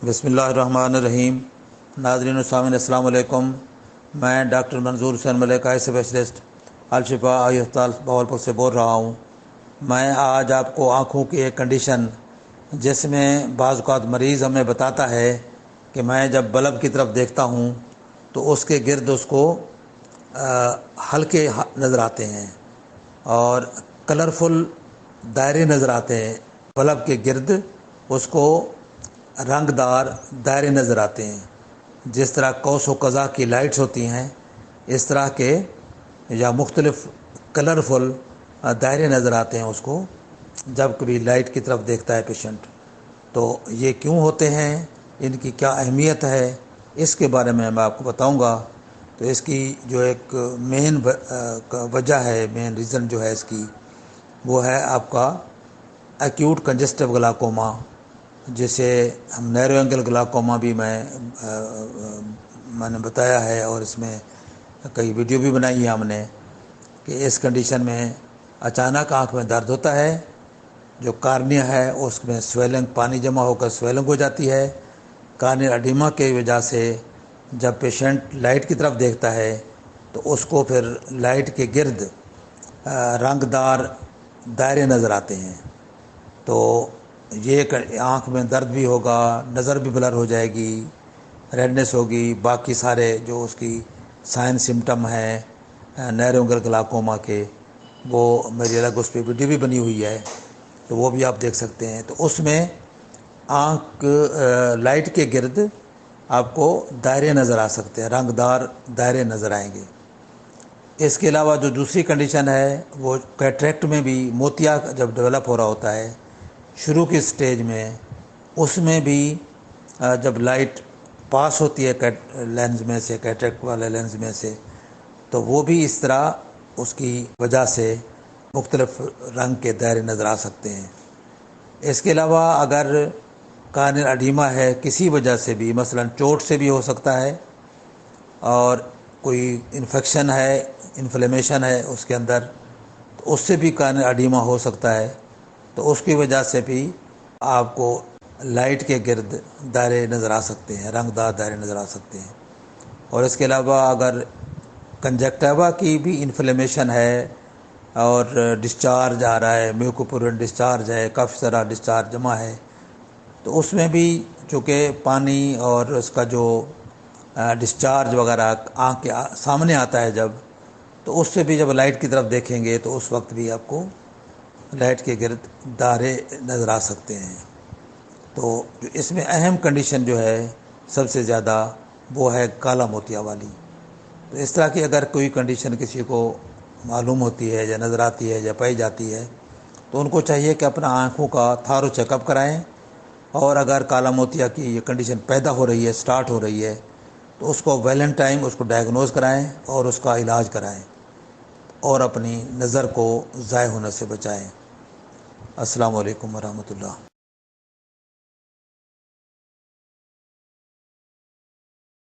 बिस्मिल्लाहिर्रहमानिर्रहीम। नाज़रीन व सामीन अस्सलाम वालेकुम। मैं डॉक्टर मंजूर हुसैन मलिक आई स्पेशलिस्ट अल-शिफा आई अस्पताल बहावलपुर से बोल रहा हूँ। मैं आज आपको आँखों की एक कंडीशन जिसमें बाज़ औक़ात मरीज़ हमें बताता है कि मैं जब बल्ब की तरफ देखता हूँ तो उसके गिर्द उसको हल्के नज़र आते हैं और कलरफुल दायरे नज़र आते हैं। बल्ब के गिर्द उसको रंगदार दायरे नज़र आते हैं। जिस तरह कौस व कज़ा की लाइट्स होती हैं इस तरह के या मुख्तलिफ़ कलरफुल दायरे नज़र आते हैं उसको जब कभी लाइट की तरफ देखता है पेशेंट। तो ये क्यों होते हैं, इनकी क्या अहमियत है, इसके बारे में मैं आपको बताऊंगा। तो इसकी जो एक मेन वजह है, मेन रीज़न जो है इसकी, वो है आपका एक्यूट कंजेस्टिव ग्लाकोमा, जिसे हम नैरो एंगल ग्लाकोमा भी मैंने बताया है और इसमें कई वीडियो भी बनाई है हमने कि इस कंडीशन में अचानक आँख में दर्द होता है, जो कार्निया है उसमें स्वेलिंग, पानी जमा होकर स्वेलिंग हो जाती है। कार्नियल एडिमा की वजह से जब पेशेंट लाइट की तरफ देखता है तो उसको फिर लाइट के गिर्द रंगदार दायरे नज़र आते हैं। तो ये आँख में दर्द भी होगा, नज़र भी ब्लर हो जाएगी, रेडनेस होगी, बाकी सारे जो उसकी साइन सिम्टम है नैरो एंगल ग्लाकोमा के, वो मेरी अलग उस पर वीडियो भी बनी हुई है, तो वो भी आप देख सकते हैं। तो उसमें आँख लाइट के गिर्द आपको दायरे नज़र आ सकते हैं, रंगदार दायरे नज़र आएंगे। इसके अलावा जो दूसरी कंडीशन है वो कैटरेक्ट में भी, मोतिया जब डेवलप हो रहा होता है शुरू की स्टेज में, उसमें भी जब लाइट पास होती है लेंस में से, कैटरेक्ट वाले लेंस में से, तो वो भी इस तरह उसकी वजह से मुख्तलिफ रंग के दायरे नज़र आ सकते हैं। इसके अलावा अगर कार्नियल एडिमा है किसी वजह से भी, मसलन चोट से भी हो सकता है, और कोई इन्फेक्शन है, इन्फ्लेमेशन है उसके अंदर, तो उससे भी कार्नियल एडिमा हो सकता है। तो उसकी वजह से भी आपको लाइट के गिर्द दायरे नज़र आ सकते हैं, रंगदार दायरे नज़र आ सकते हैं। और इसके अलावा अगर कंजक्टिवा की भी इन्फ्लेमेशन है और डिस्चार्ज आ रहा है, म्यूकोपोरिन डिस्चार्ज है, काफ़ी सारा डिस्चार्ज जमा है, तो उसमें भी चूँकि पानी और उसका जो डिस्चार्ज वगैरह आँख के सामने आता है जब, तो उससे भी जब लाइट की तरफ देखेंगे तो उस वक्त भी आपको लाइट के गिर्द दायरे नज़र आ सकते हैं। तो इसमें अहम कंडीशन जो है सबसे ज़्यादा वो है काला मोतिया वाली। तो इस तरह की अगर कोई कंडीशन किसी को मालूम होती है या नज़र आती है या पाई जाती है तो उनको चाहिए कि अपना आँखों का थारो चेकअप कराएं, और अगर काला मोतिया की ये कंडीशन पैदा हो रही है, स्टार्ट हो रही है, तो उसको वेल इन टाइम उसको डायग्नोज कराएं और उसका इलाज कराएं और अपनी नज़र को ज़ाय होने से बचाएं। अस्सलाम वालेकुम वरहमतुल्लाह।